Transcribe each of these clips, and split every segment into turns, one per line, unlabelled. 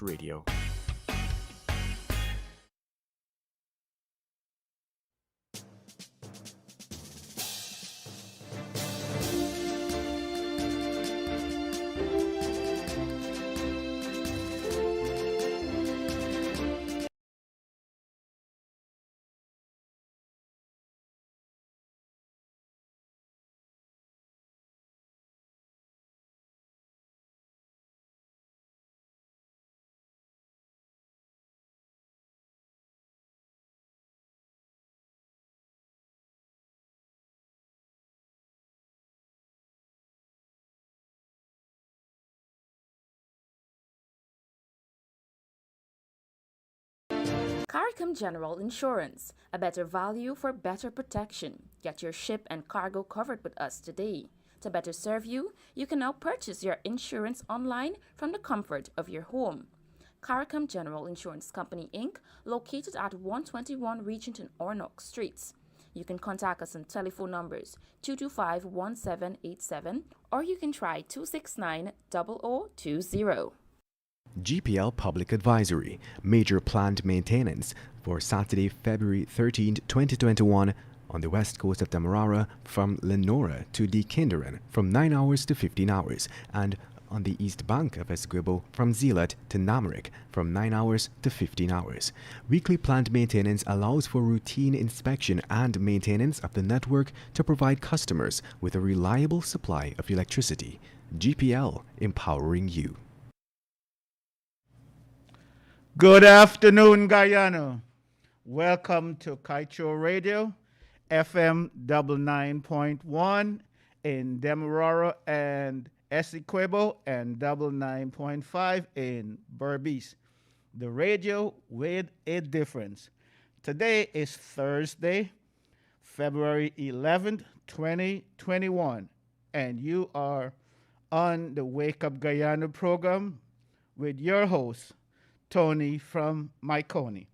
radio.
CARICOM General Insurance, a better value for better protection. Get your ship and cargo covered with us today. To better serve you, you can now purchase your insurance online from the comfort of your home. CARICOM General Insurance Company Inc., located at 121 Regenton Ornock Streets. You can contact us on telephone numbers 225-1787 or you can try 269-0020.
GPL Public Advisory, major plant maintenance for Saturday, February 13th, 2021 on the west coast of Demerara from Lenora to Dekinderan from 9 hours to 15 hours and on the east bank of Essequibo from Zeelat to Namarick from 9 hours to 15 hours. Weekly plant maintenance allows for routine inspection and maintenance of the network to provide customers with a reliable supply of electricity. GPL, empowering you.
Good afternoon, Guyana. Welcome to Kaieteur Radio, FM 99.1 in Demerara and Essequibo and 99.5 in Berbice. The radio with a difference. Today is Thursday, February 11th, 2021, and you are on the Wake Up Guyana program with your host, Tony from Mahaicony.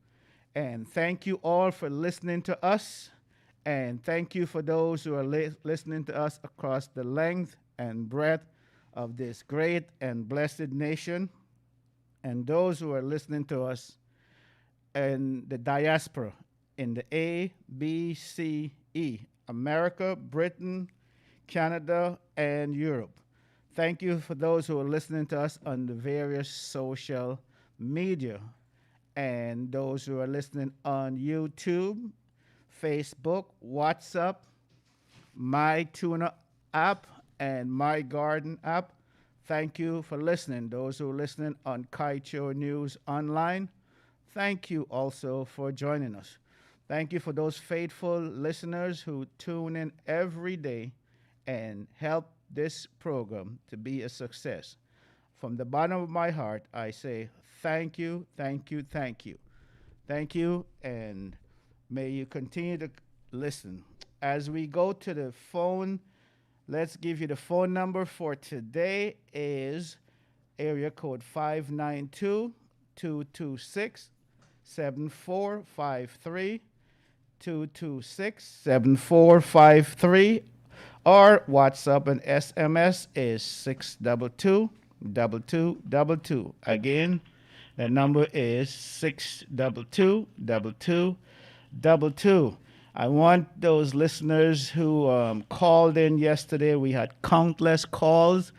And thank you all for listening to us. And thank you for those who are listening to us across the length and breadth of this great and blessed nation. And those who are listening to us in the diaspora, in the A, B, C, E, America, Britain, Canada, and Europe. Thank you for those who are listening to us on the various social media and those who are listening on YouTube, Facebook, WhatsApp, My Tuna app, and My Garden app. Thank you for listening. Those who are listening on Kaieteur News Online, thank you also for joining us. Thank you for those faithful listeners who tune in every day and help this program to be a success. From the bottom of my heart, I say thank you, thank you, thank you. Thank you, and may you continue to listen. As we go to the phone, let's give you the phone number for today is area code 592-226-7453, 226-7453, or WhatsApp and SMS is 622-2222. Again, the number is 622-2222. I want those listeners who called in yesterday. We had countless calls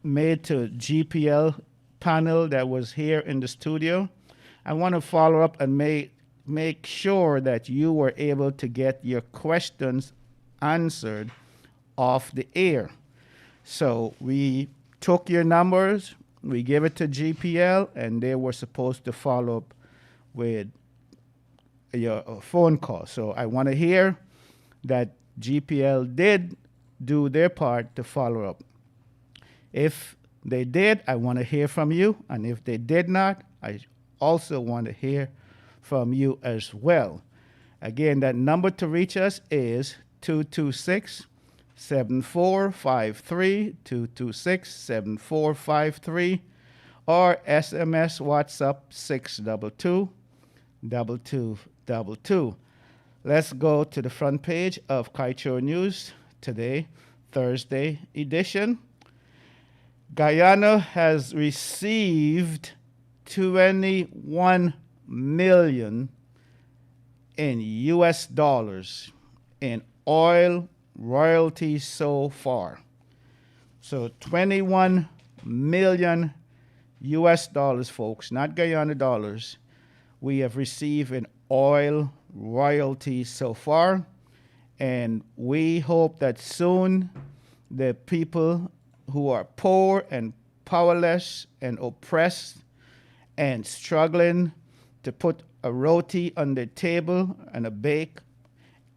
made to GPL panel that was here in the studio. I want to follow up and make sure that you were able to get your questions answered off the air. So we took your numbers, we gave it to GPL, and they were supposed to follow up with your phone call. So I want to hear that GPL did do their part to follow up. If they did, I want to hear from you. And if they did not, I also want to hear from you as well. Again, that number to reach us is 226-7453, 226-7453, or SMS WhatsApp 622-2222. Let's go to the front page of Kaieteur News today, Thursday edition. Guyana has received 21 million in US dollars in oil royalties so far. So 21 million US dollars, folks, not Guyana dollars, we have received in oil royalties so far. And we hope that soon the people who are poor and powerless and oppressed and struggling to put a roti on their table and a bake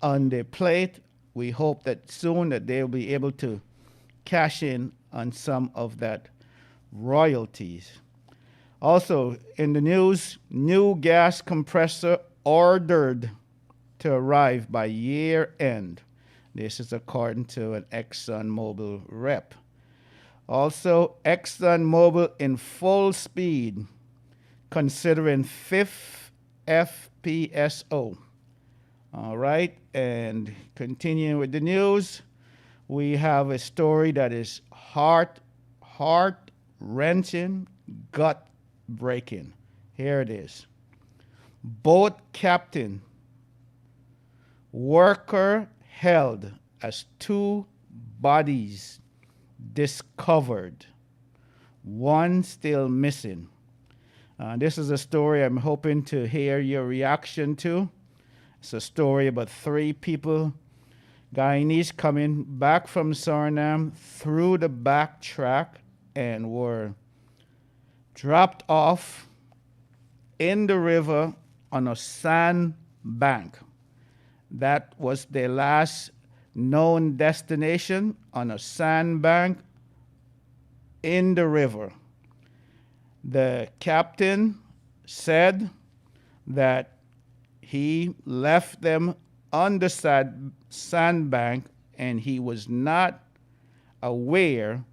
on their plate, we hope that soon that they'll be able to cash in on some of that royalties. Also in the news, new gas compressor ordered to arrive by year end. This is according to an ExxonMobil rep. Also, ExxonMobil in full speed considering fifth FPSO. All right, and continuing with the news, we have a story that is heart-wrenching, gut-breaking. Here it is. Boat captain, worker held as two bodies discovered, one still missing. This is a story I'm hoping to hear your reaction to. It's a story about three people, Guyanese, coming back from Suriname through the backtrack and were dropped off in the river on a sand bank. That was their last known destination, on a sandbank in the river. The captain said that he left them on the sandbank and he was not aware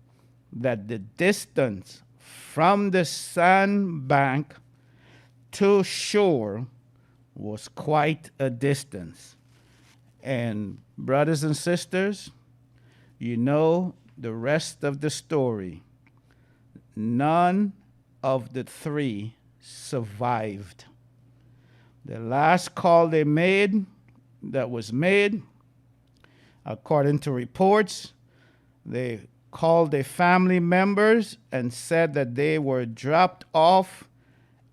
that the distance from the sandbank to shore was quite a distance. And brothers and sisters, you know the rest of the story. None of the three survived. The last call that was made, according to reports, they called their family members and said that they were dropped off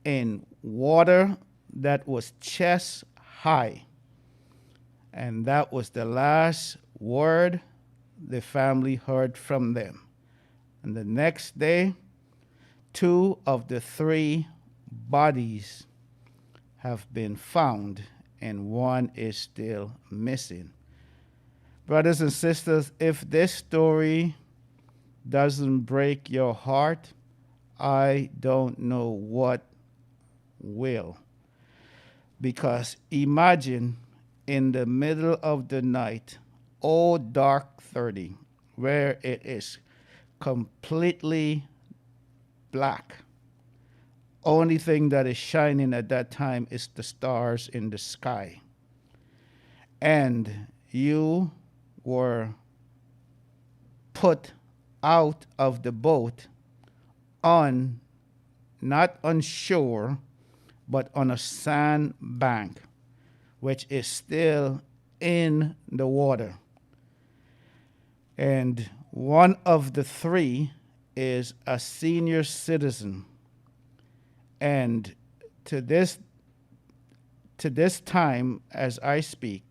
in water that was chest high. And that was the last word the family heard from them. And the next day, 2 of the 3 bodies have been found and 1 is still missing. Brothers and sisters, if this story doesn't break your heart, I don't know what will. Because imagine in the middle of the night, dark 30, where it is completely black. Only thing that is shining at that time is the stars in the sky. And you were put out of the boat not on shore, but on a sandbank, which is still in the water. And 1 of the 3 is a senior citizen. And to this time, as I speak,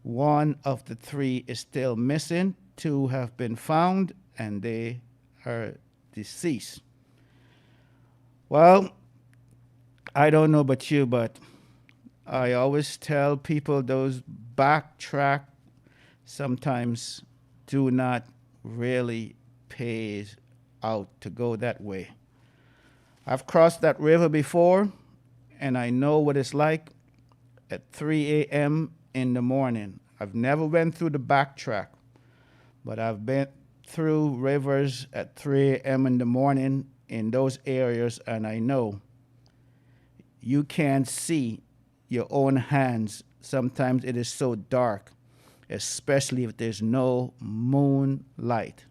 1 of the 3 is still missing. 2 have been found, and they are deceased. Well, I don't know about you, but I always tell people those backtrack sometimes do not really pay out to go that way. I've crossed that river before, and I know what it's like at 3 a.m. in the morning. I've never went through the backtrack, but I've been through rivers at 3 a.m. in the morning in those areas, and I know you can't see your own hands. Sometimes it is so dark, especially if there's no moonlight.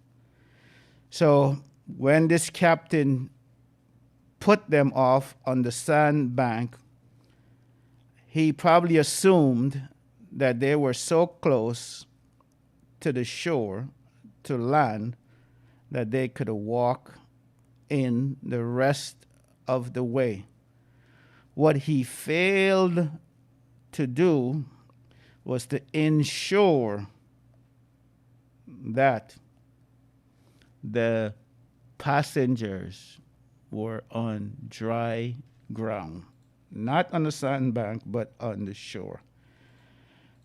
So when this captain put them off on the sandbank, he probably assumed that they were so close to the shore, to land, that they could walk in the rest of the way. What he failed to do was to ensure that the passengers were on dry ground, not on the sandbank, but on the shore.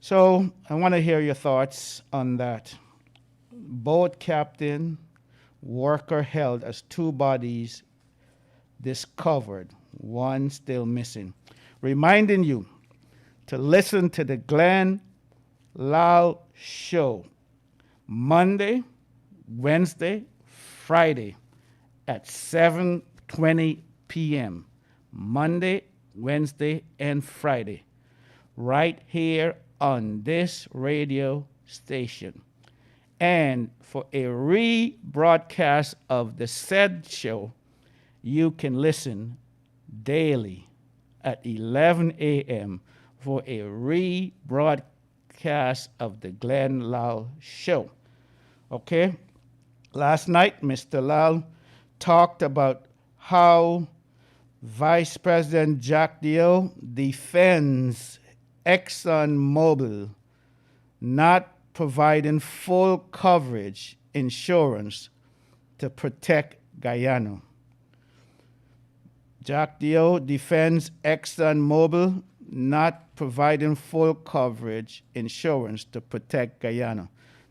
So I want to hear your thoughts on that. Boat captain, worker held as two bodies discovered, one still missing. Reminding you to listen to the Glenn Lal Show Monday, Wednesday, Friday at 7:20 p.m. Monday, Wednesday, and Friday, right here on this radio station. And for a rebroadcast of the said show, you can listen daily at 11 a.m. for a rebroadcast of the Glenn Lal Show. Okay? Last night, Mr. Lal talked about how Vice President Jack Dio defends ExxonMobil not providing full coverage insurance to protect Guyana. Jack Dio defends ExxonMobil not providing full coverage insurance to protect Guyana.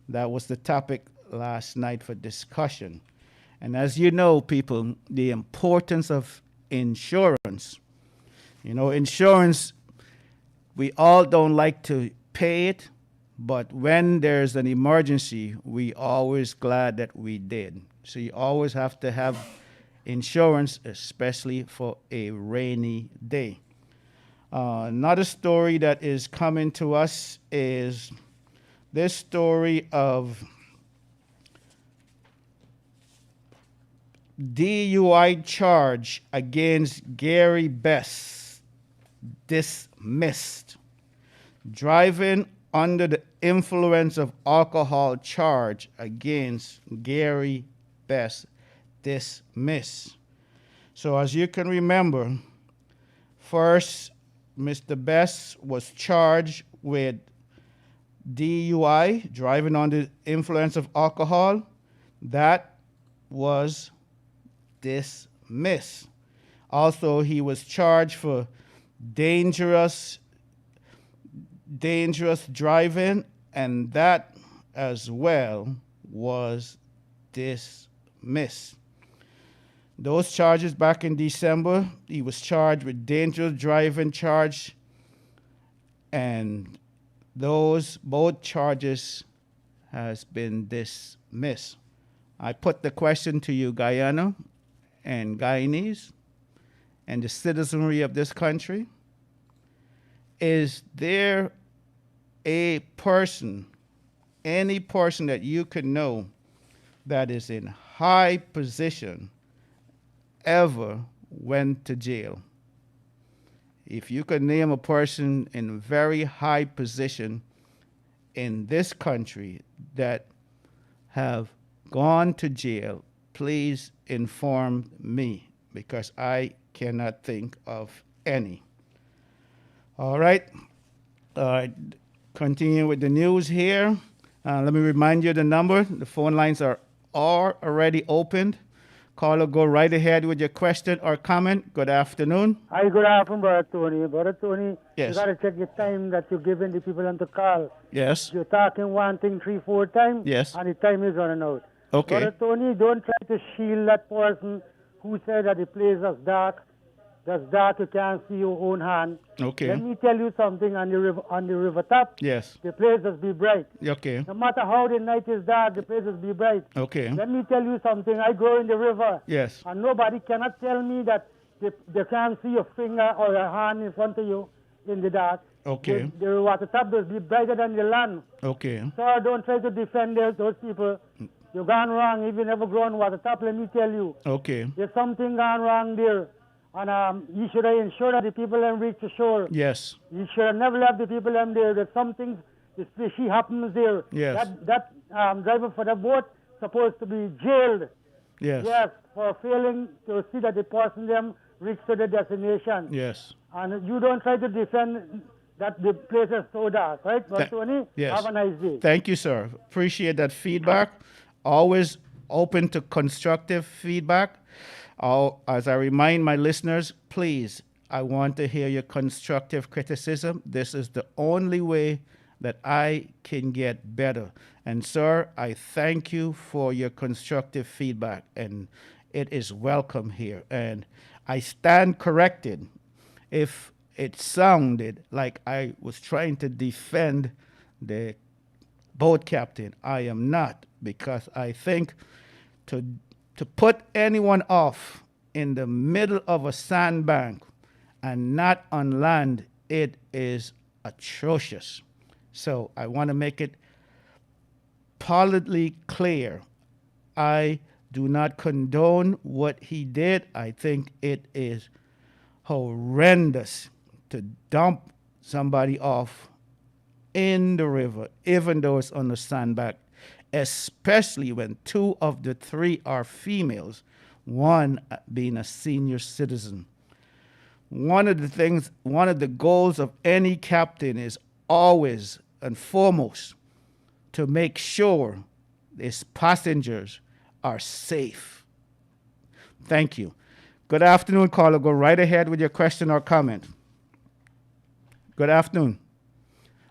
That was the topic last night for discussion. And as you know, people, the importance of insurance. You know, insurance, we all don't like to pay it, but when there's an emergency, we always glad that we did. So you always have to have insurance, especially for a rainy day. Another story that is coming to us is this story of DUI charge against Gary Best dismissed. Driving under the influence of alcohol charge against Gary Best dismissed. So as you can remember, first, Mr. Best was charged with DUI, driving under the influence of alcohol. That was dismissed. Also, he was charged for dangerous driving, and that as well was dismissed. Those charges back in December, he was charged with dangerous driving charge, and those both charges has been dismissed. I put the question to you, Guyana and Guyanese and the citizenry of this country. Is there a person, any person that you could know that is in high position ever went to jail? If you could name a person in very high position in this country that have gone to jail, please inform me, because I cannot think of any. All right. Continue with the news here. Let me remind you the number. The phone lines are already opened. Caller, go right ahead with your question or comment. Good afternoon.
Hi, good afternoon, Brother Tony. Brother Tony,
Yes.
you got to check the time that you're giving the people on the call.
Yes.
You're talking one thing 3-4 times,
Yes.
and the time is running out.
Okay.
Brother Tony, don't try to shield that person who said that the place is dark. That's dark, you can't see your own hand.
Okay.
Let me tell you something on the river top.
Yes.
The place just be bright.
Okay.
No matter how the night is dark, the place just be bright.
Okay.
Let me tell you something. I go in the river.
Yes.
And nobody cannot tell me that they can't see your finger or your hand in front of you in the dark.
Okay.
The water top does be brighter than the land.
Okay.
So don't try to defend those people. You gone wrong if you never groundwater tap, let me tell you.
Okay.
There's something gone wrong there. And you should have ensured that the people them reach the shore.
Yes.
You should have never left the people them there. There's something fishy happens there.
Yes.
That driver for the boat supposed to be jailed.
Yes.
Yes, for failing to see that the person them reach to the destination.
Yes.
And you don't try to defend that the place is so dark, right? But Tony,
yes.
have a nice day.
Thank you, sir. Appreciate that feedback. Always open to constructive feedback. As I remind my listeners, please, I want to hear your constructive criticism. This is the only way that I can get better. And sir, I thank you for your constructive feedback, and it is welcome here. And I stand corrected if it sounded like I was trying to defend the boat captain. I am not, because I think to put anyone off in the middle of a sandbank and not on land, it is atrocious. So I want to make it solidly clear. I do not condone what he did. I think it is horrendous to dump somebody off in the river, even though it's on the sandbank, especially when 2 of the 3 are females, one being a senior citizen. One of the goals of any captain is always and foremost to make sure his passengers are safe. Thank you. Good afternoon, caller. Go right ahead with your question or comment. Good afternoon.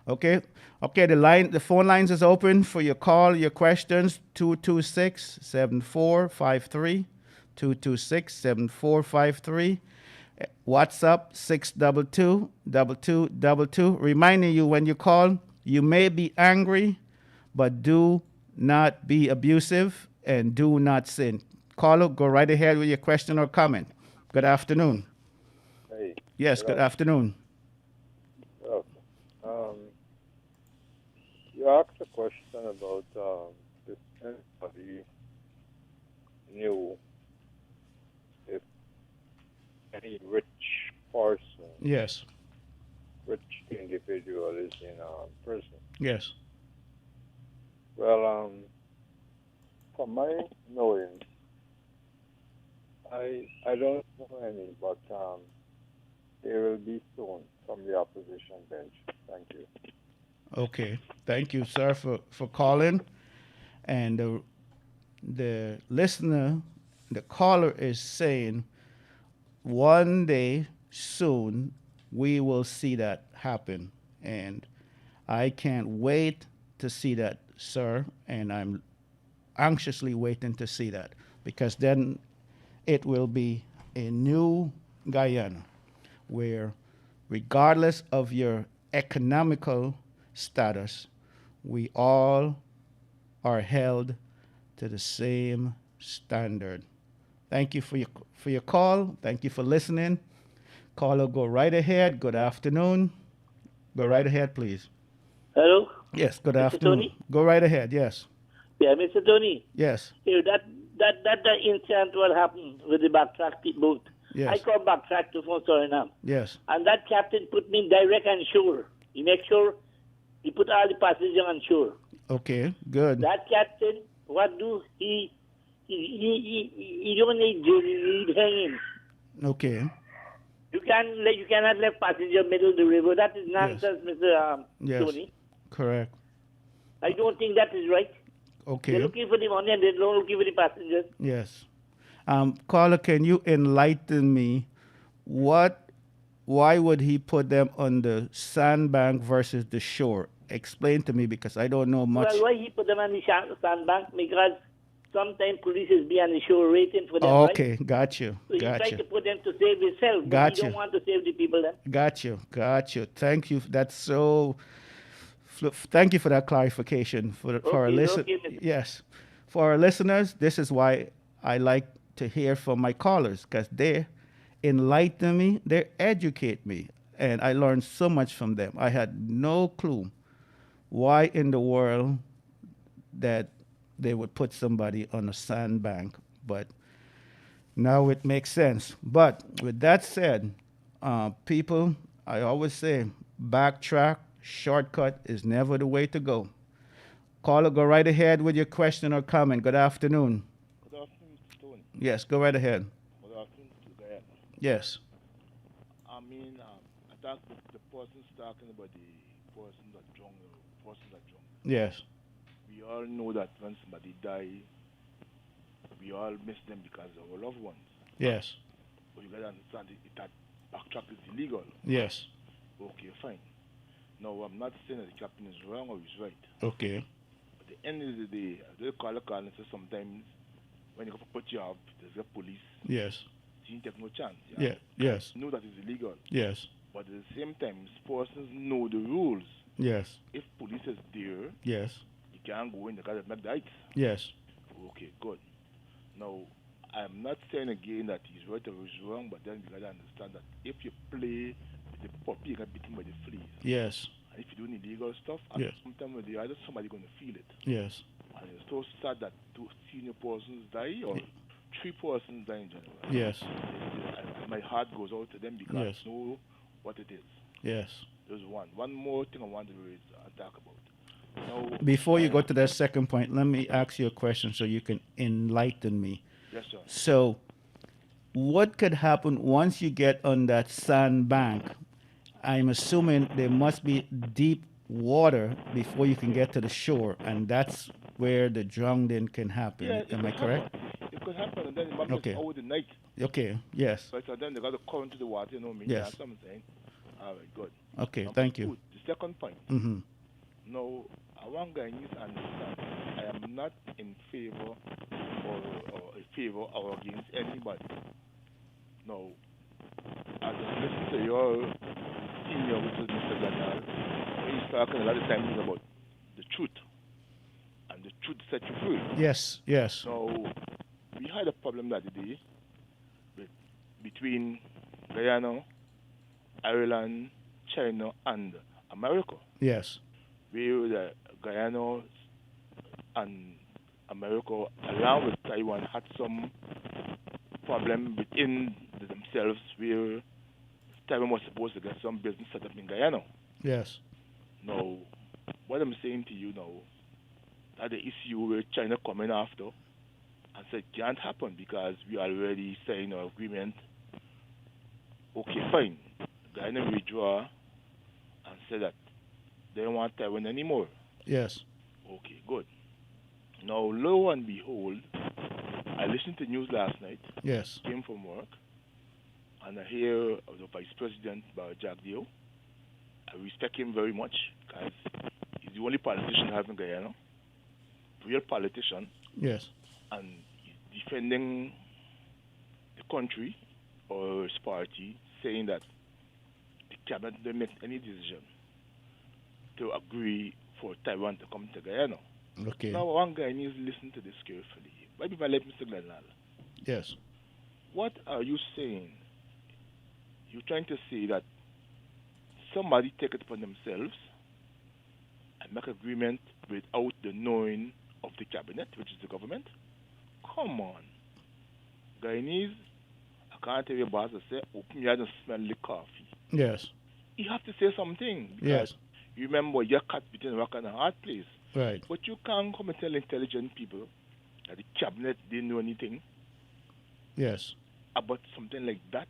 Okay, the phone lines is open for your call, your questions, 226-7453, 226-7453. WhatsApp 622-2222. Reminding you, when you call, you may be angry, but do not be abusive and do not sin. Caller, go right ahead with your question or comment. Good afternoon.
Hey.
Yes, good afternoon.
You asked a question about if anybody knew if any rich person,
Yes,
rich individual is in prison.
yes.
Well, from my knowing, I don't know any, but there will be soon from the opposition bench. Thank you.
Okay, thank you, sir, for calling. And the listener, the caller is saying, one day soon we will see that happen. And I can't wait to see that, sir. And I'm anxiously waiting to see that, because then it will be a new Guyana where, regardless of your economical status, we all are held to the same standard. Thank you for your call. Thank you for listening. Caller, go right ahead. Good afternoon. Go right ahead, please.
Hello?
Yes, good
Mr.
afternoon.
Tony?
Go right ahead, yes.
Yeah, Mr. Tony.
Yes,
Here, that incident what happened with the backtrack boat.
yes,
I call backtrack to phone Suriname.
yes.
And that captain put me direct on shore. He make sure he put all the passengers on shore.
Okay, good.
That captain, what do he don't need jail, he need hanging.
Okay,
You cannot let passenger middle of the river. That is nonsense, Mr.
yes,
Tony.
correct.
I don't think that is right. They're
Okay,
looking for the money and they're not looking for the passengers.
yes. Caller, can you enlighten me? Why would he put them on the sandbank versus the shore? Explain to me, because I don't know much.
Well, why he put them on the sandbank? Because sometimes police is be on the shore waiting for them,
Okay,
right?
got you,
So he
got
tried
you,
to put them to save himself, but
Got
he
you.
don't want to save the people then.
got you, got you. Thank you. That's so. Thank you for that clarification for our
Okay,
listen.
okay, Mr.
Yes, for our listeners, this is why I like to hear from my callers, because they enlighten me, they educate me, and I learned so much from them. I had no clue why in the world that they would put somebody on a sandbank. But now it makes sense. But with that said, people, I always say, backtrack, shortcut is never the way to go. Caller, go right ahead with your question or comment. Good afternoon.
Good afternoon, Tony.
Yes, go right ahead.
Good afternoon to Guyana.
Yes.
I mean, I thought the person's talking about the person that drunk, person that drunk.
Yes.
We all know that when somebody die, we all miss them because of our loved ones.
Yes.
But you gotta understand that backtrack is illegal.
Yes.
Okay, fine. Now, I'm not saying that the captain is wrong or he's right.
Okay.
At the end of the day, they call a call and say sometimes when you go to put you up, there's a police.
Yes.
You take no chance.
Yeah. Yes.
You know that it's illegal.
Yes.
But at the same time, persons know the rules.
Yes.
If police is there,
Yes.
you can't go in the car and make the heights.
Yes.
Okay, good. Now, I'm not saying again that he's right or he's wrong, but then you gotta understand that if you play with the puppy, you get bitten by the fleas.
Yes.
And if you're doing illegal stuff,
Yes.
sometimes with the other, somebody's gonna feel it.
Yes.
And it's so sad that two senior persons die or three persons die in general.
Yes.
My heart goes out to them because
Yes.
I know what it is.
Yes.
There's one more thing I want to raise and talk about. Now,
Before you go to that second point, let me ask you a question so you can enlighten me.
yes, sir.
So, what could happen once you get on that sandbank? I'm assuming there must be deep water before you can get to the shore, and that's where the drowning can happen.
Yeah, it
Am I
could
correct?
happen. It could happen, and then it might
Okay.
miss over the night.
Okay. Yes.
Right, so then they got to current to the water, you know me.
Yes.
That's what I'm saying. All right, good.
Okay. Thank you.
Good. The second point.
Mm-hmm.
Now, I want Guyanese to understand I am not in favor or against anybody. Now, as I listen to your senior, which is Mr. Daniel, he's talking a lot of times about the truth, and the truth set you free.
Yes. Yes.
Now, we had a problem that day between Guyana, Ireland, China, and America,
Yes.
where the Guyana and America, along with Taiwan, had some problem within themselves where Taiwan was supposed to get some business set up in Guyana.
Yes.
Now, what I'm saying to you now, that the issue where China coming after and said can't happen because we already signed our agreement. Okay, fine. Guyana withdraw and said that they don't want Taiwan anymore.
Yes.
Okay, good. Now, lo and behold, I listened to news last night,
Yes.
came from work, and I hear the Vice President, Jack Dio. I respect him very much because he's the only politician I have in Guyana, real politician,
Yes.
and he's defending the country or his party, saying that the cabinet didn't make any decision to agree for Taiwan to come to Guyana.
Okay.
Now, one guy needs to listen to this carefully. Maybe if I let Mr. Glenal,
Yes.
what are you saying? You're trying to say that somebody take it upon themselves and make agreement without the knowing of the cabinet, which is the government? Come on. Guyanese, I can't tell your boss to say, open your eyes and smell the coffee.
Yes.
You have to say something. Because
Yes.
you remember you're caught between a rock and a hard place.
Right.
But you can't come and tell intelligent people that the cabinet didn't know anything
Yes.
about something like that.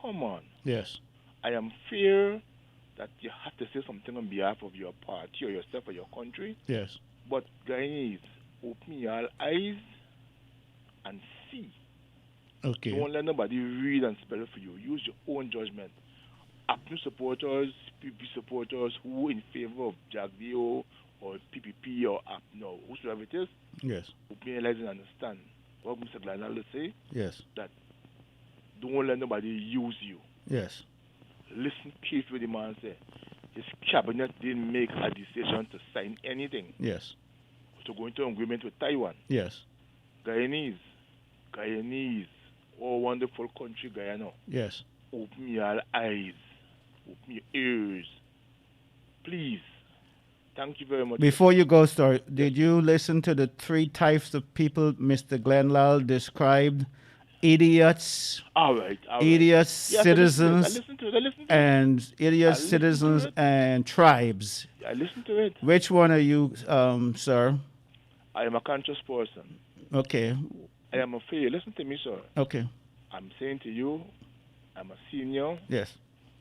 Come on.
Yes.
I am fear that you have to say something on behalf of your party or yourself or your country.
Yes.
But Guyanese, open your eyes and see.
Okay.
Don't let nobody read and spell it for you. Use your own judgment. APNU supporters, PP supporters who in favor of Jagdio or PPP or APNU, whosoever it is,
Yes.
open your eyes and understand what Mr. Glanal say,
Yes.
that don't let nobody use you.
Yes.
Listen carefully, the man say. His cabinet didn't make a decision to sign anything
Yes.
to go into agreement with Taiwan.
Yes.
Guyanese, oh wonderful country Guyana,
Yes.
open your eyes, open your ears. Please, Thank you very much.
Before you go, sir, did you listen to the three types of people Mr. Glenlal described? Idiots,
All right.
idiots,
Yes,
citizens,
I listened to it.
and idiots,
I listened to
citizens,
it.
and tribes.
I listened to it.
Which one are you, sir?
I am a conscious person.
Okay,
I am a fair. Listen to me, sir.
okay,
I'm saying to you, I'm a senior.
yes,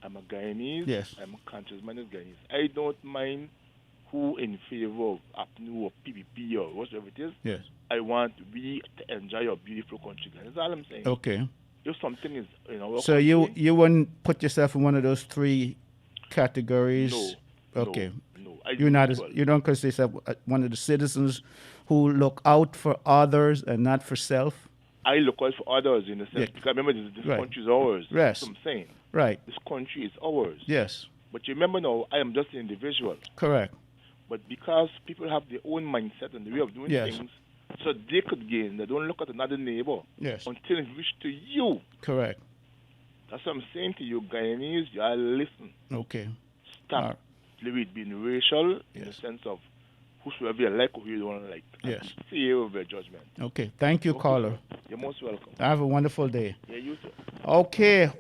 I'm a Guyanese.
Yes.
I'm a conscious-minded Guyanese. I don't mind who in favor of APNU or PPP or whatever it is.
yes,
I want we to enjoy our beautiful country. That's all I'm saying.
okay.
If something is in our
So
country,
you wouldn't put yourself in one of those three categories?
no,
Okay.
no.
You don't consider yourself one of the citizens who look out for others and not for self?
I look out for others in the sense
Yeah.
because remember this
Right.
country is ours.
Yes.
That's what I'm saying.
Right.
This country is ours.
Yes.
But you remember now, I am just an individual.
Correct.
But because people have their own mindset and the way of doing
Yes.
things, so they could gain. They don't look at another neighbor
Yes.
until it reaches to you.
Correct.
That's what I'm saying to you, Guyanese. You all listen.
Okay.
Stop
All right.
it being racial in the
Yes.
sense of whosoever you like or who you don't like.
Yes.
Fear of your judgment.
Okay. Thank you,
Okay,
caller.
sir. You're most welcome.
Have a wonderful day.
Yeah, you too.
Okay.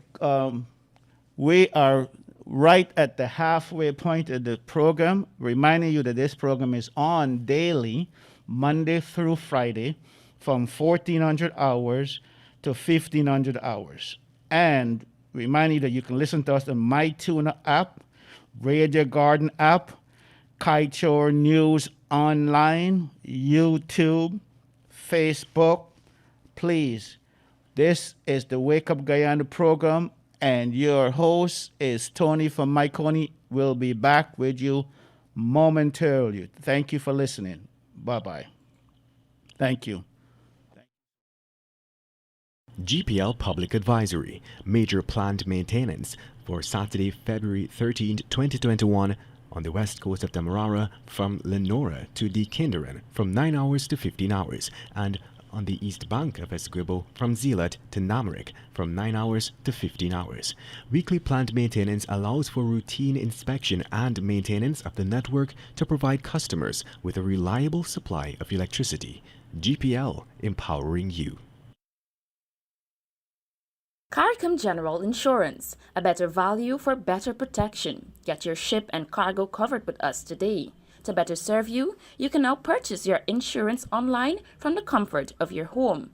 We are right at the halfway point of the program, reminding you that this program is on daily, Monday through Friday, from 1400 hours to 1500 hours. And reminding you that you can listen to us on MyTuner app, Radio Garden app, Kaieteur News Online, YouTube, Facebook. Please, this is the Wake Up Guyana program, and your host is Tony from Mahaicony. We'll be back with you momentarily. Thank you for listening. Bye-bye. Thank you.
GPL Public Advisory, major planned maintenance for Saturday, February 13, 2021 on the west coast of Demerara from Lenora to Dekinderan from 9 hours to 15 hours and on the east bank of Essequibo from Zeelat to Namarick from 9 hours to 15 hours. Weekly planned maintenance allows for routine inspection and maintenance of the network to provide customers with a reliable supply of electricity. GPL, empowering you.
CARICOM General Insurance, a better value for better protection. Get your ship and cargo covered with us today. To better serve you, you can now purchase your insurance online from the comfort of your home.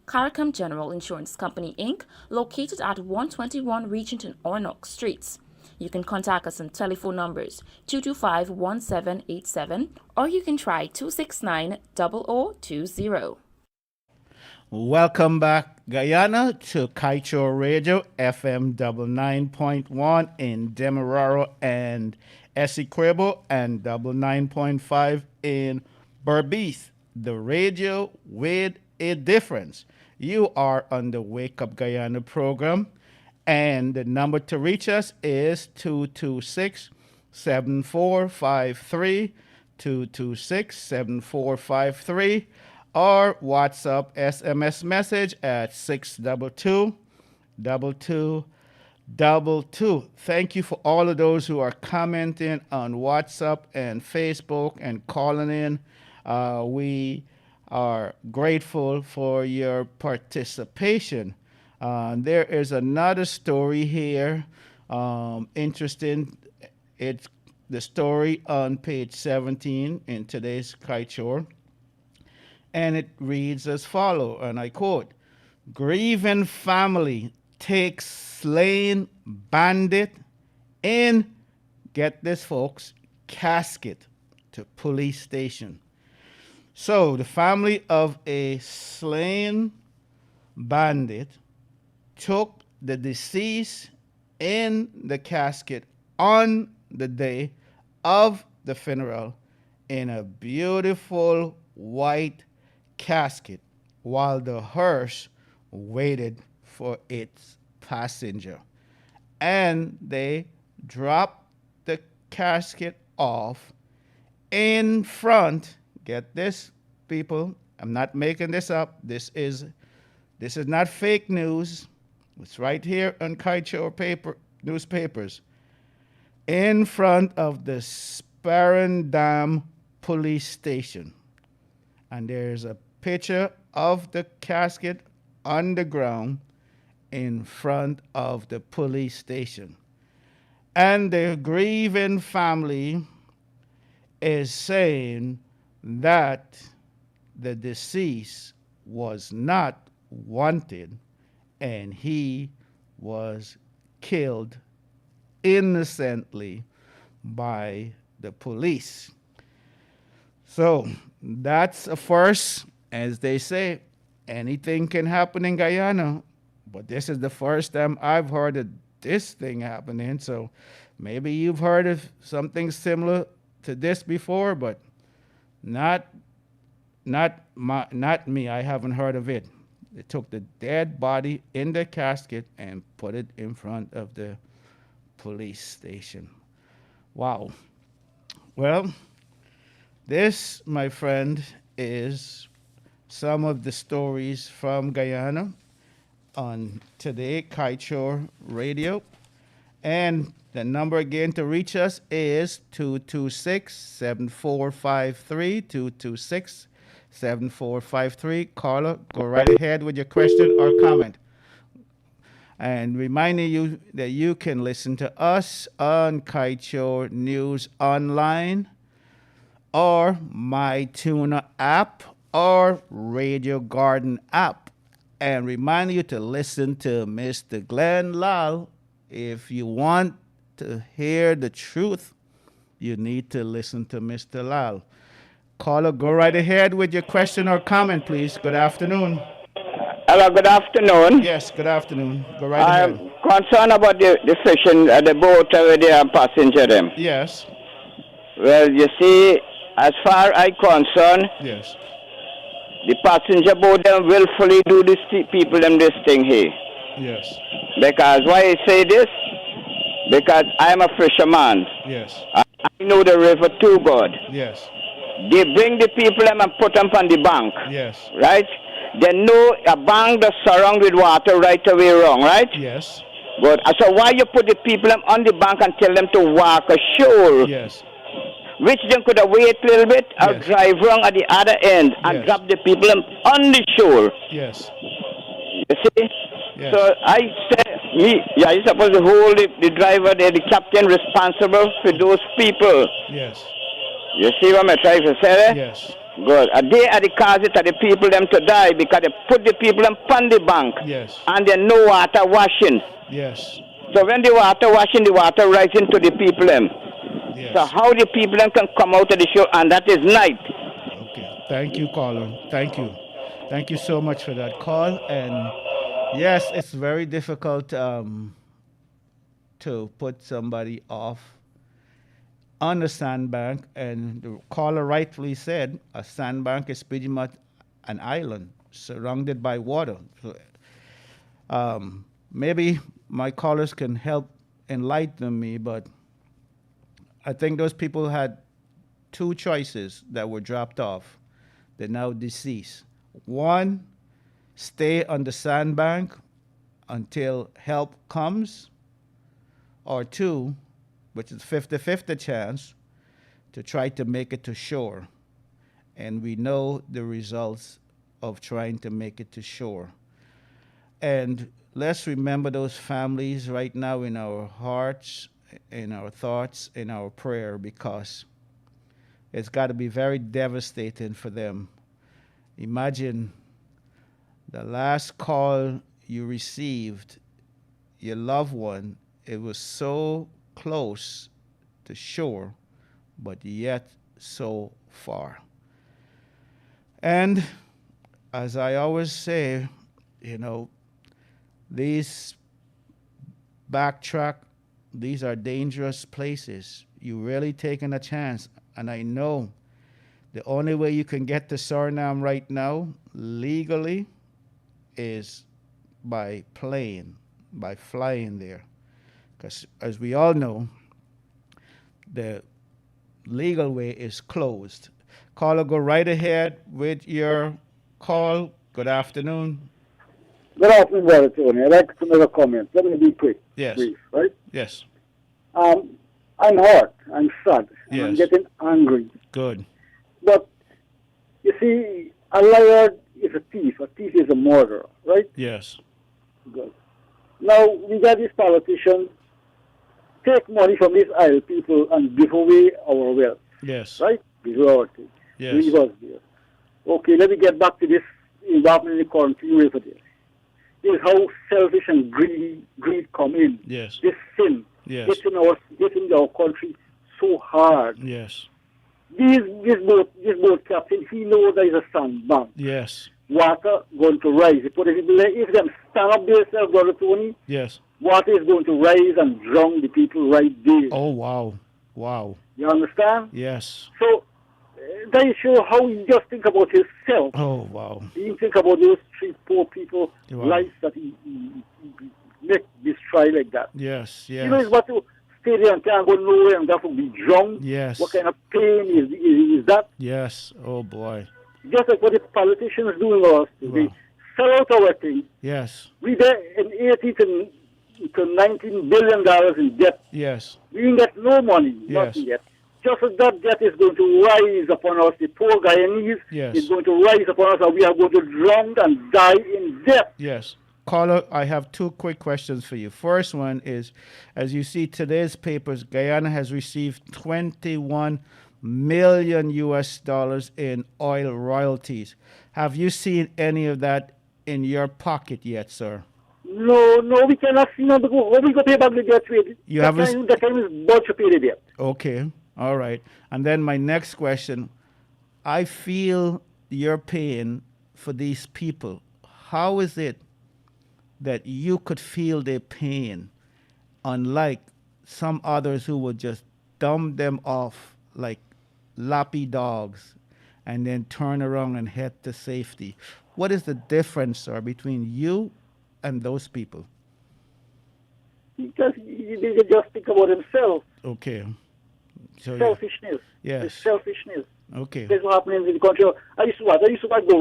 CARICOM General Insurance Company, Inc., located at 121 Regenton Ornock Streets. You can contact us on telephone numbers 225-1787 or you can try 269-0020.
Welcome back, Guyana, to Kaieteur Radio, FM 99.1 in Demerara and Essequibo, and 99.5 in Berbice. The radio with a difference. You are on the Wake Up Guyana program, and the number to reach us is 226-7453, 226-7453. Or WhatsApp SMS message at 622-2222. Thank you for all of those who are commenting on WhatsApp and Facebook and calling in. We are grateful for your participation. There is another story here, interesting. It's the story on page 17 in today's Kaieteur. And it reads as follows, and I quote, "Grieving family takes slain bandit in," get this folks, "casket to police station." So the family of a slain bandit took the deceased in the casket on the day of the funeral in a beautiful white casket while the hearse waited for its passenger. And they dropped the casket off in front. Get this, people. I'm not making this up. This is not fake news. It's right here on Kaieteur newspapers. In front of the Sparendam Police Station. And there's a picture of the casket on the ground in front of the police station. And the grieving family is saying that the deceased was not wanted and he was killed innocently by the police. So that's a first. As they say, anything can happen in Guyana, but this is the first time I've heard of this thing happening. So maybe you've heard of something similar to this before, but not me. I haven't heard of it. They took the dead body in the casket and put it in front of the police station. Wow. Well, this, my friend, is some of the stories from Guyana on today, Kaieteur Radio. And the number again to reach us is 226-7453, 226-7453. Caller, go right ahead with your question or comment. And reminding you that you can listen to us on Kaieteur News Online or MyTuner app or Radio Garden app. And remind you to listen to Mr. Glenn Lal. If you want to hear the truth, you need to listen to Mr. Lal. Caller, go right ahead with your question or comment, please. Good afternoon.
Hello, good afternoon.
Yes, good afternoon. Go right ahead.
I'm concerned about the fishing at the boat where they are passenger them.
Yes.
Well, you see, as far as I'm concerned,
Yes.
the passenger boat them willfully do this people them this thing here.
Yes.
Because why I say this? Because I'm a fisherman.
Yes.
I know the river too good.
Yes.
They bring the people them and put them on the bank.
Yes.
Right? They know a bank that's surrounded with water right away wrong, right?
Yes.
Good. So why you put the people them on the bank and tell them to walk ashore?
Yes.
Which them could have wait a little bit or
Yes.
drive wrong at the other end and
Yes.
drop the people them on the shore.
Yes.
You see?
Yes.
So I say, you're supposed to hold the driver there, the captain responsible for those people.
Yes.
You see what I'm trying to say there?
Yes.
Good. They are the cause it are the people them to die because they put the people them on the bank.
Yes.
And there's no water washing.
Yes.
So when the water washing, the water rising to the people them.
Yes.
So how the people them can come out of the shore, and that is night.
Okay. Thank you, caller. Thank you. Thank you so much for that call. And yes, it's very difficult to put somebody off on a sandbank. And the caller rightfully said a sandbank is pretty much an island surrounded by water. So, maybe my callers can help enlighten me, but I think those people had two choices that were dropped off. They're now deceased. One, stay on the sandbank until help comes. Or two, which is 50-50 chance, to try to make it to shore. And we know the results of trying to make it to shore. And let's remember those families right now in our hearts, in our thoughts, in our prayer, because it's got to be very devastating for them. Imagine the last call you received, your loved one, it was so close to shore, but yet so far. And as I always say, these backtrack, these are dangerous places. You're really taking a chance. And I know the only way you can get to Suriname right now, legally, is by plane, by flying there. Because as we all know, the legal way is closed. Caller, go right ahead with your call. Good afternoon.
Good afternoon, Brother Tony. I'd like to make a comment. Let me be quick.
Yes.
Brief, right?
Yes.
I I'm hurt. I'm sad. And I'm
Yes.
getting angry.
Good.
But you see, a liar is a thief. A thief is a murderer, right?
Yes.
Good. Now we got these politicians take money from these idle people and give away our wealth,
Yes.
right? Give away our thing.
Yes.
Leave us there. Okay, let me get back to this involvement in the country over there. This is how selfish and greed come in.
Yes.
This sin
Yes.
getting our country so hard.
Yes.
This boat captain, he knows there is a sandbank.
Yes.
Water going to rise. If them stand up themselves, Brother Tony,
Yes.
water is going to rise and drown the people right there.
Oh, wow. Wow.
You understand?
Yes.
So that shows how he just think about himself.
Oh, wow.
He didn't think about those three poor people'
Wow.
lives that he make destroy like that.
Yes.
You know,
Yes.
he's about to stay there and can't go nowhere and that will be drowned.
Yes.
What kind of pain is that?
Yes. Oh, boy.
Just like what the politicians doing us. They
Wow.
sell out our thing.
Yes.
We there in 18 to $19 billion in debt.
Yes.
We didn't get no money,
Yes.
nothing yet. Just as that debt is going to rise upon us, the poor Guyanese
Yes.
is going to rise upon us, and we are going to drown and die in debt.
Yes. Caller, I have two quick questions for you. First one is, as you see today's papers, Guyana has received 21 million US dollars in oil royalties. Have you seen any of that in your pocket yet, sir?
No, we cannot see now because when we go pay back the debt rate,
You haven't-
that time is budget to pay the debt.
Okay. All right. And then my next question, I feel your pain for these people. How is it that you could feel their pain, unlike some others who would just dump them off like lappy dogs and then turn around and head to safety? What is the difference, sir, between you and those people?
Because they just think about themselves.
Okay. So
Selfishness.
Yes.
It's selfishness.
Okay.
That's what happens in the country. I used to go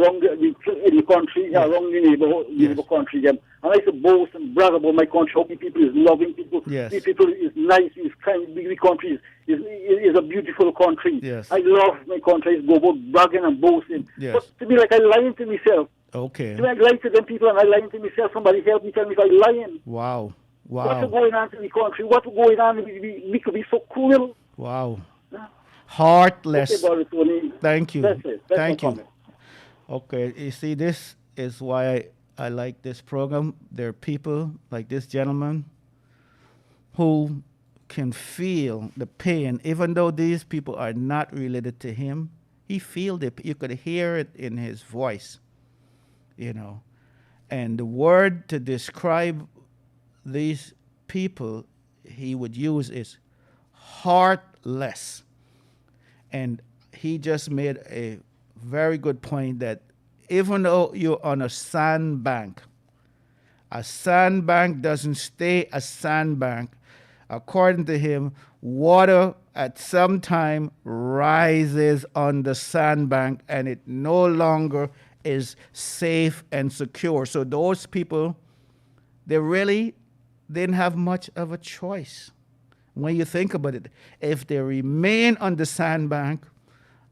around in the country,
Yes.
around the neighborhood,
Yes.
country, and I used to boast and brag about my country, how the people is loving people.
Yes.
The people is nice, is kind, the country is a beautiful country.
Yes.
I love my country. I used to go about bragging and boasting.
Yes.
But to be like I lying to myself.
Okay.
To me, I lie to them people and I lying to myself. Somebody help me, tell me if I lying.
Wow.
What's
Wow.
going on in the country? What's going on? We could be so cruel.
Wow.
Okay,
Heartless.
Brother Tony.
Thank you.
That's it. That's
Thank
my
you.
comment.
Okay, you see, this is why I like this program. There are people like this gentleman who can feel the pain, even though these people are not related to him. He feels it. You could hear it in his voice, you know. And the word to describe these people he would use is heartless. And he just made a very good point that even though you're on a sandbank doesn't stay a sandbank. According to him, water at some time rises on the sandbank and it no longer is safe and secure. So those people, they really didn't have much of a choice. When you think about it, if they remain on the sandbank,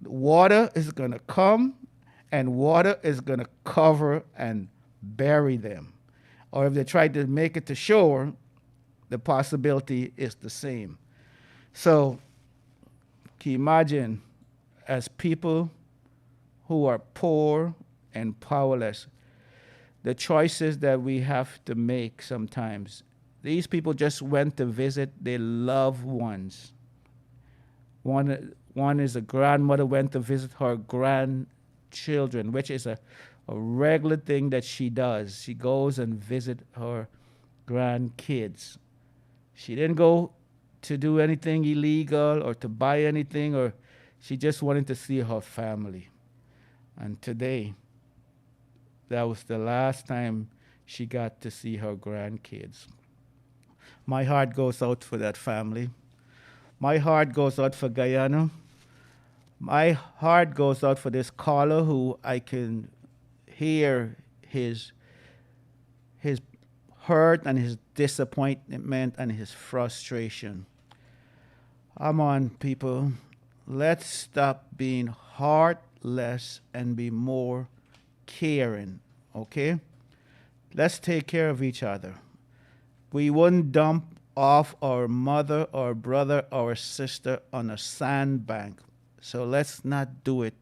water is going to come and water is going to cover and bury them. Or if they try to make it to shore, the possibility is the same. So, can you imagine, as people who are poor and powerless, the choices that we have to make sometimes. These people just went to visit their loved ones. One is a grandmother went to visit her grandchildren, which is a regular thing that she does. She goes and visit her grandkids. She didn't go to do anything illegal or to buy anything, or she just wanted to see her family. And today, that was the last time she got to see her grandkids. My heart goes out for that family. My heart goes out for Guyana. My heart goes out for this caller who I can hear his hurt and his disappointment and his frustration. Come on, people. Let's stop being heartless and be more caring, okay? Let's take care of each other. We wouldn't dump off our mother or brother or sister on a sandbank. So let's not do it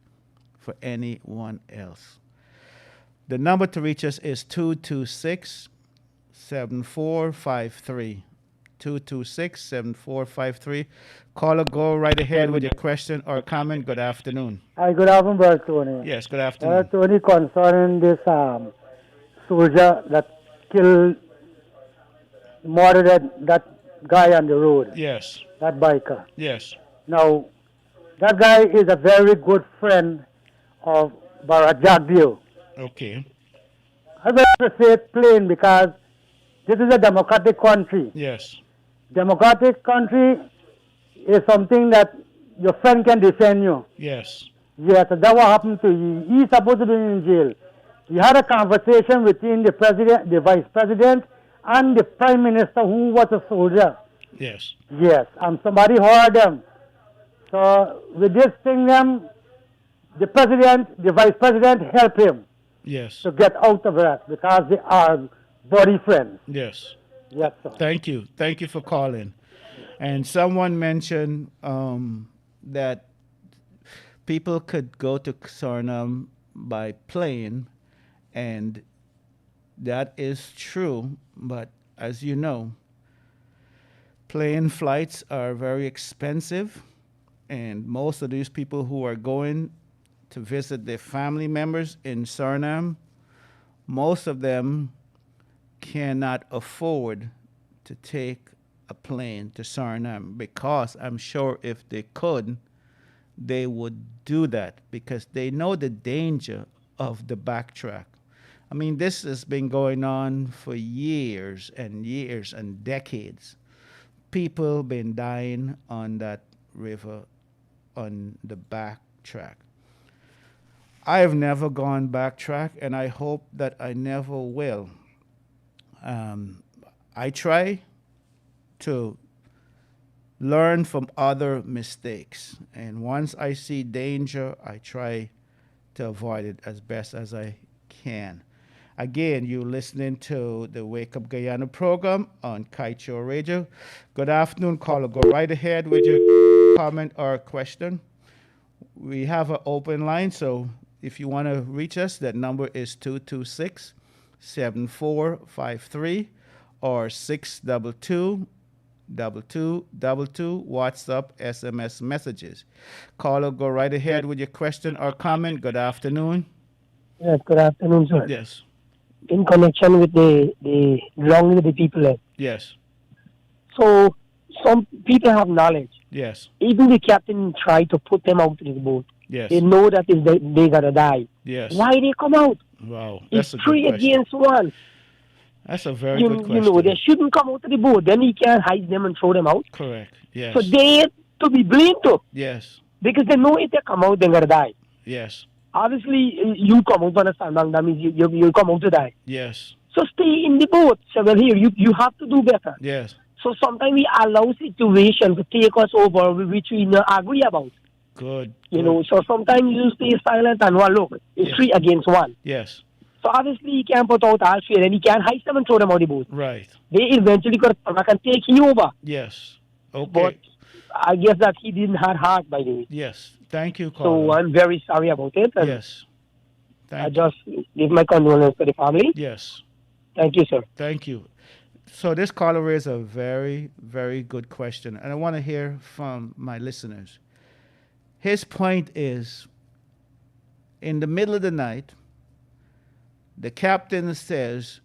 for anyone else. The number to reach us is 226 7453. 226-7453. Caller, go right ahead with your question or comment. Good afternoon.
Hi, good afternoon, Brother Tony.
Yes, good afternoon.
Tony, concerning this soldier that killed, murdered that guy on the road,
Yes,
that biker.
yes,
Now, that guy is a very good friend of Barajagdio.
okay,
I will say it plain because this is a democratic country.
yes,
Democratic country is something that your friend can defend you.
yes,
Yes, and that what happened to you. He's supposed to be in jail. He had a conversation between the president, the vice president, and the prime minister who was a soldier.
yes,
Yes, and somebody heard them. So with this thing, the president, the vice president helped him
yes,
to get out of that because they are body friends.
yes.
Yes, sir.
Thank you. Thank you for calling. And someone mentioned that people could go to Suriname by plane, and that is true. But as you know, plane flights are very expensive, and most of these people who are going to visit their family members in Suriname, most of them cannot afford to take a plane to Suriname, because I'm sure if they could, they would do that because they know the danger of the backtrack. I mean, this has been going on for years and years and decades. People been dying on that river on the backtrack. I have never gone backtrack, and I hope that I never will. I try to learn from other mistakes, and once I see danger, I try to avoid it as best as I can. Again, you're listening to the Wake Up Guyana program on Kaieteur Radio. Good afternoon, caller. Go right ahead with your comment or question. We have an open line, so if you want to reach us, that number is 226-7453 or 622-2222, WhatsApp, SMS messages. Caller, go right ahead with your question or comment. Good afternoon.
Yes, good afternoon, sir.
Yes.
In connection with the wronging of the people there.
Yes.
So some people have knowledge.
Yes.
Even the captain tried to put them out of the boat.
Yes.
They know that they gotta die.
Yes.
Why they come out?
Wow. That's
It's
a good
3
question.
against 1.
That's a very good question.
You know, they shouldn't come out of the boat. Then he can't hide them and throw them out.
Correct. Yes.
So they to be blamed too.
Yes.
Because they know if they come out, they're gonna die.
Yes.
Obviously, you come out on a sandbank, that means you come out to die.
Yes.
So stay in the boat. So well, here, you have to do better.
Yes.
So sometimes we allow situations to take us over which we not agree about.
Good.
You know, so sometimes you stay silent and well, look, it's 3 against 1.
Yes.
So obviously he can't put out all fear and he can't hide them and throw them out the boat.
Right.
They eventually could come back and take him over.
Yes. Okay.
But I guess that he didn't have heart, by the way.
Yes. Thank you, caller.
So I'm very sorry about it. And
yes.
I just give my condolences to the family.
Yes.
Thank you, sir.
Thank you. So this caller raised a very, very good question, and I want to hear from my listeners. His point is, in the middle of the night, the captain says,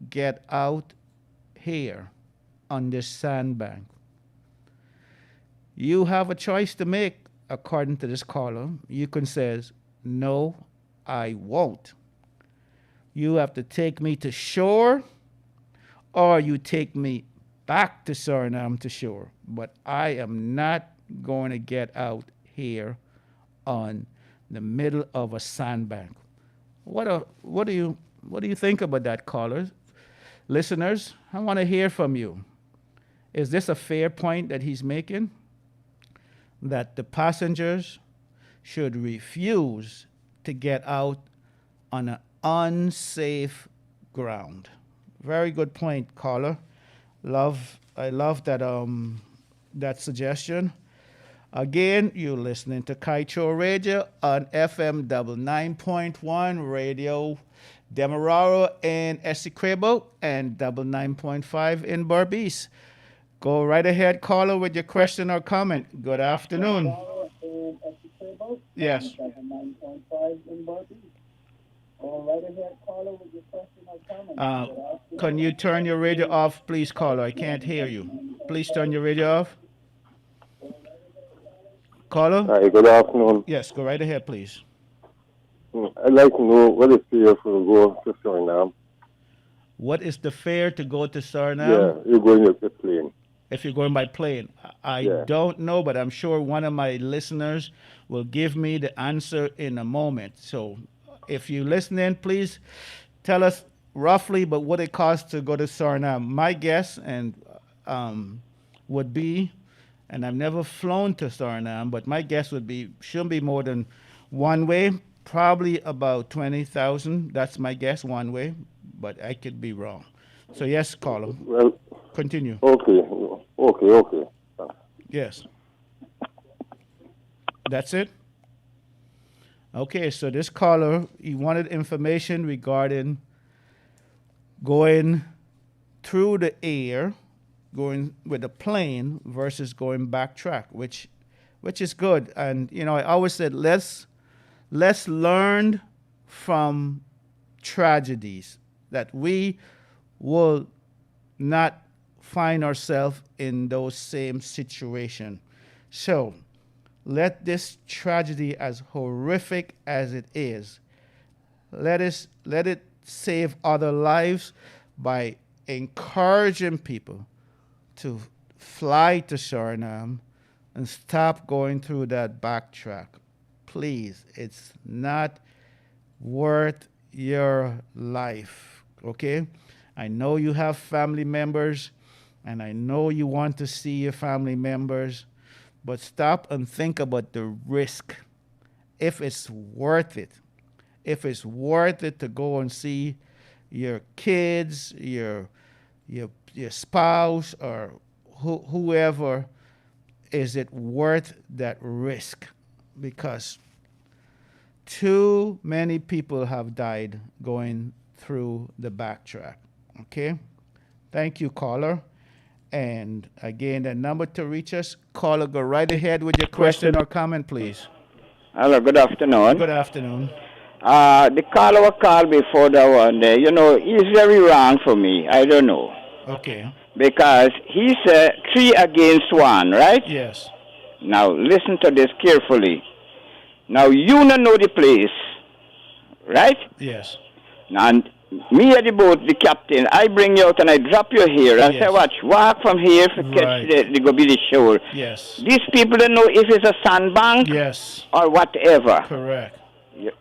get out here on this sandbank. You have a choice to make, according to this caller. You can say, no, I won't. You have to take me to shore, or you take me back to Suriname to shore. But I am not going to get out here on the middle of a sandbank. What do you think about that, callers? Listeners, I want to hear from you. Is this a fair point that he's making? that the passengers should refuse to get out on an unsafe ground. Very good point, caller. I love that that suggestion. Again, you're listening to Kaieteur Radio on FM 99.1 Radio Demerara in Essequibo and 99.5 in Berbice. Go right ahead, caller, with your question or comment. Good afternoon. Yes. Can you turn your radio off, please, caller? I can't hear you. Please turn your radio off. Caller?
Hi, good afternoon.
Yes, go right ahead, please.
I'd like to know what is fair for go to Suriname.
What is the fare to go to Suriname?
Yeah, you're going with the plane.
If you're going by plane. I don't know, but I'm sure one of my listeners will give me the answer in a moment. So if you're listening, please tell us roughly but what it costs to go to Suriname. My guess would be, and I've never flown to Suriname, but my guess would be shouldn't be more than one way, probably about 20,000. That's my guess, one way, but I could be wrong. So yes, caller.
Well,
continue.
Okay.
Yes. That's it? Okay, so this caller, he wanted information regarding going through the air, going with a plane versus going backtrack, which is good. And I always said let's learn from tragedies that we will not find ourselves in those same situations. So let this tragedy, as horrific as it is, let it save other lives by encouraging people to fly to Suriname and stop going through that backtrack. Please, it's not worth your life, okay? I know you have family members, and I know you want to see your family members, but stop and think about the risk. If it's worth it. If it's worth it to go and see your kids, your spouse, or whoever, is it worth that risk? Because too many people have died going through the backtrack. Okay? Thank you, caller. And again, the number to reach us, caller, go right ahead with your question or comment, please.
Hello, good afternoon.
Good afternoon.
The caller who called before the one there, he's very wrong for me. I don't know.
Okay.
Because he said 3 against 1, right?
Yes.
Now, listen to this carefully. Now, you don't know the place, right?
Yes.
Now, me at the boat, the captain, I bring you out and I drop you here and say, watch, walk from here to catch the go be the shore.
Yes.
These people don't know if it's a sandbank or whatever.
Correct.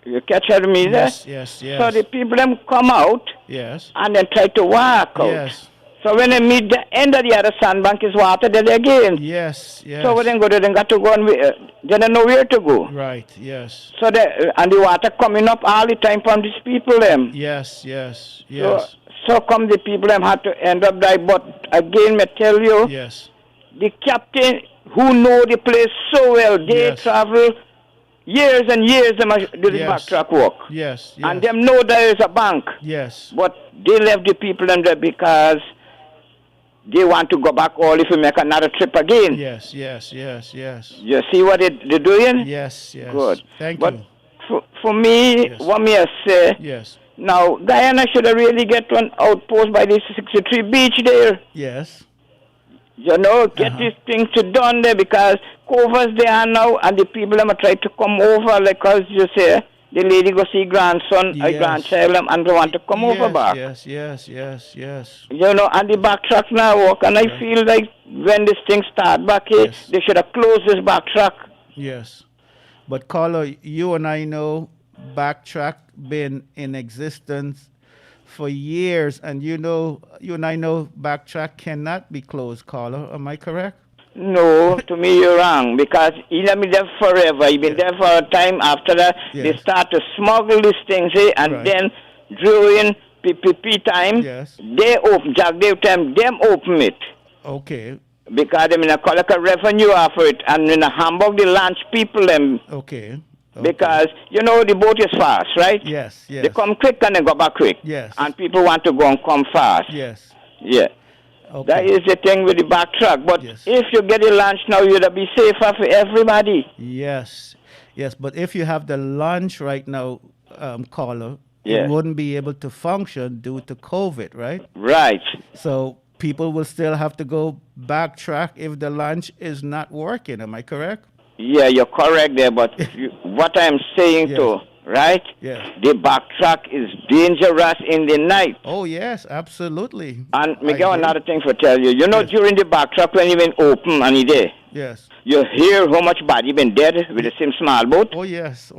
You catch me there?
Yes, yes, yes.
So the people them come out and then try to walk out.
Yes.
So when they meet the end of the other sandbank is water, then again.
Yes, yes.
So when they go there, they got to go and they don't know where to go.
Right, yes.
So and the water coming up all the time from these people them.
Yes, yes, yes.
So come the people them had to end up die. But again, me tell you, the captain who know the place so well, they travel years and years them do the backtrack work.
Yes, yes.
And them know there is a bank.
Yes.
But they left the people them there because they want to go back all if we make another trip again.
Yes, yes, yes, yes.
You see what they're doing?
Yes, yes.
Good.
Thank
but
you.
For me, what me I say, now, Guyana should have really get one outpost by the 63 beach there.
Yes.
Get these things done there because covers they are now and the people them are trying to come over like as you say, the lady go see grandson, a grandchild and they want to come over back.
Yes, yes, yes, yes.
And the backtrack now work and I feel like when this thing start back here, they should have closed this backtrack.
Yes. But caller, you and I know backtrack been in existence for years, and you and I know backtrack cannot be closed, caller. Am I correct?
No, to me you're wrong because he let me there forever. He been there for a time. After that, they start to smuggle these things, and then during PPP time, they open Jack Dave time. Them open it.
Okay.
Because they mean collect a revenue off it, and in Hamburg they launch people them.
Okay.
Because you know the boat is fast, right?
Yes.
They come quick and they go back quick.
Yes.
And people want to go and come fast.
Yes.
Yeah.
Okay.
That is the thing with the back truck. But if you get a launch now, you'll be safer for everybody.
Yes. But if you have the launch right now, caller,
Yeah.
it wouldn't be able to function due to COVID, right?
Right.
So people will still have to go backtrack if the launch is not working. Am I correct?
Yeah, you're correct there. But what I'm saying too, right?
Yes.
The back truck is dangerous in the night.
Oh, yes, absolutely.
And Miguel, another thing for tell you. You know, during the back truck when you been open and you there,
Yes.
you hear how much body been dead with the same small boat.
Oh, yes.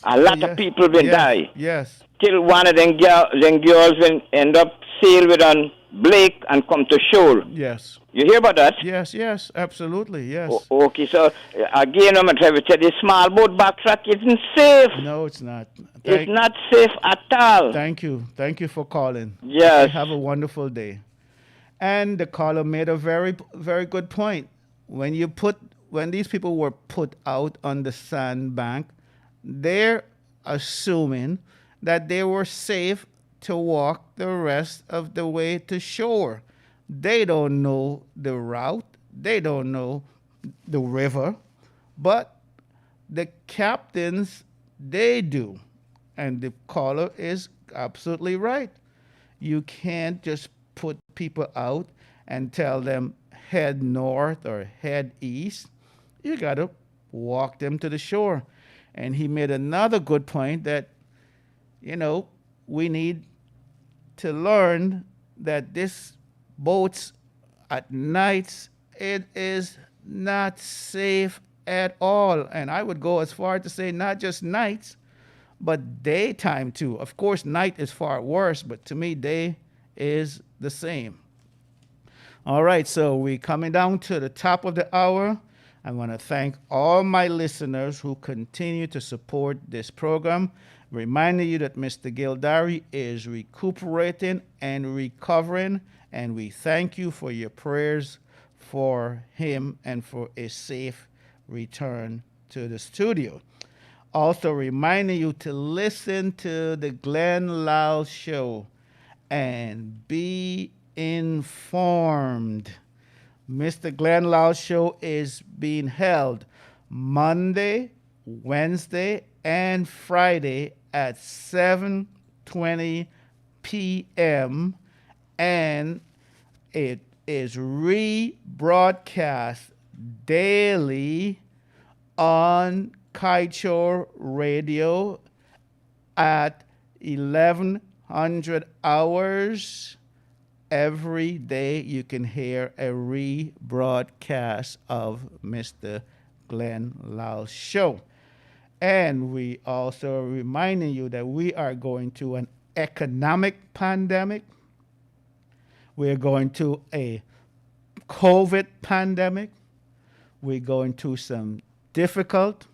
A lot of people been die.
Yes.
Till one of them girls will end up sail with on Blake and come to shore.
Yes.
You hear about that?
Yes, absolutely, yes.
Okay, so again, I'm trying to tell you, the small boat backtrack isn't safe.
No, it's not.
It's not safe at all.
Thank you for calling.
Yes.
Have a wonderful day. And the caller made a very, very good point. When these people were put out on the sandbank, they're assuming that they were safe to walk the rest of the way to shore. They don't know the route. They don't know the river. But the captains, they do. And the caller is absolutely right. You can't just put people out and tell them head north or head east. You got to walk them to the shore. And he made another good point that, we need to learn that this boats at nights, it is not safe at all. And I would go as far to say not just nights, but daytime too. Of course, night is far worse, but to me, day is the same. All right, so we're coming down to the top of the hour. I want to thank all my listeners who continue to support this program, reminding you that Mr. Gildari is recuperating and recovering, and we thank you for your prayers for him and for a safe return to the studio. Also reminding you to listen to the Glenn Lyle Show and be informed. Mr. Glenn Lyle Show is being held Monday, Wednesday, and Friday at 7:20 p.m. and it is rebroadcast daily on Kaieteur Radio at 1100 hours. Every day you can hear a rebroadcast of Mr. Glenn Lyle Show. And we also are reminding you that we are going to an economic pandemic. We're going to a COVID pandemic. We're going to some difficult.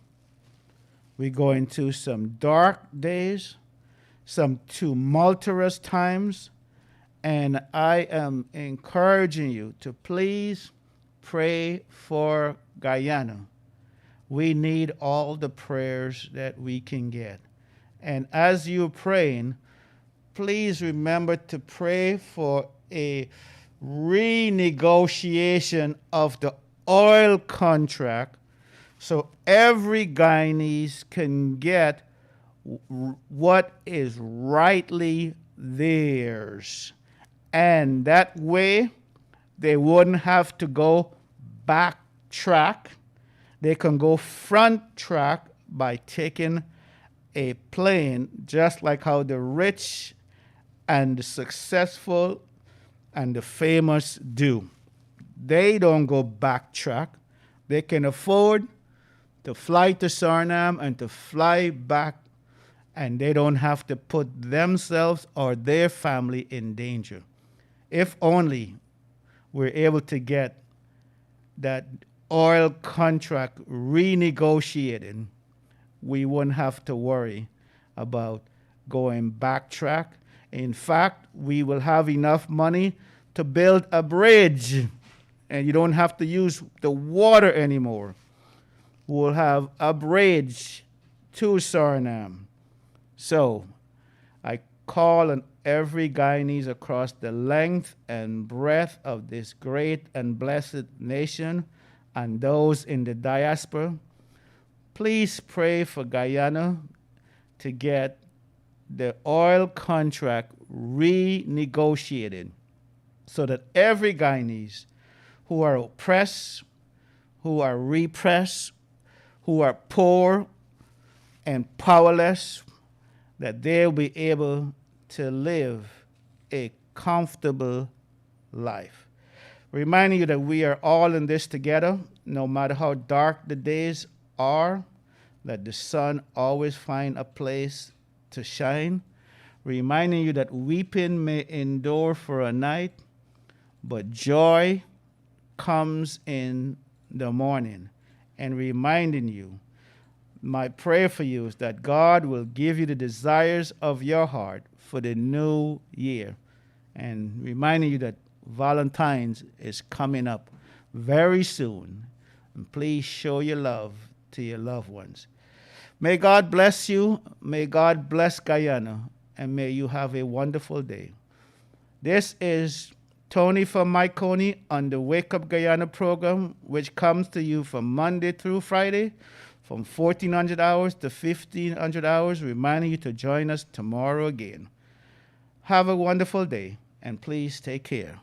We're going to some dark days, some tumultuous times. And I am encouraging you to please pray for Guyana. We need all the prayers that we can get. And as you're praying, please remember to pray for a renegotiation of the oil contract so every Guyanese can get what is rightly theirs. And that way, they wouldn't have to go backtrack. They can go front track by taking a plane, just like how the rich and the successful and the famous do. They don't go backtrack. They can afford to fly to Suriname and to fly back, and they don't have to put themselves or their family in danger. If only we're able to get that oil contract renegotiating, we wouldn't have to worry about going backtrack. In fact, we will have enough money to build a bridge, and you don't have to use the water anymore. We'll have a bridge to Suriname. So I call on every Guyanese across the length and breadth of this great and blessed nation and those in the diaspora, please pray for Guyana to get the oil contract renegotiated so that every Guyanese who are oppressed, who are repressed, who are poor and powerless, that they'll be able to live a comfortable life. Reminding you that we are all in this together, no matter how dark the days are, that the sun always finds a place to shine. Reminding you that weeping may endure for a night, but joy comes in the morning. And reminding you, my prayer for you is that God will give you the desires of your heart for the new year. And reminding you that Valentine's is coming up very soon. And please show your love to your loved ones. May God bless you. May God bless Guyana. And may you have a wonderful day. This is Tony from Mahaicony on the Wake Up Guyana program, which comes to you from Monday through Friday, from 1400 hours to 1500 hours, reminding you to join us tomorrow again. Have a wonderful day, and please take care.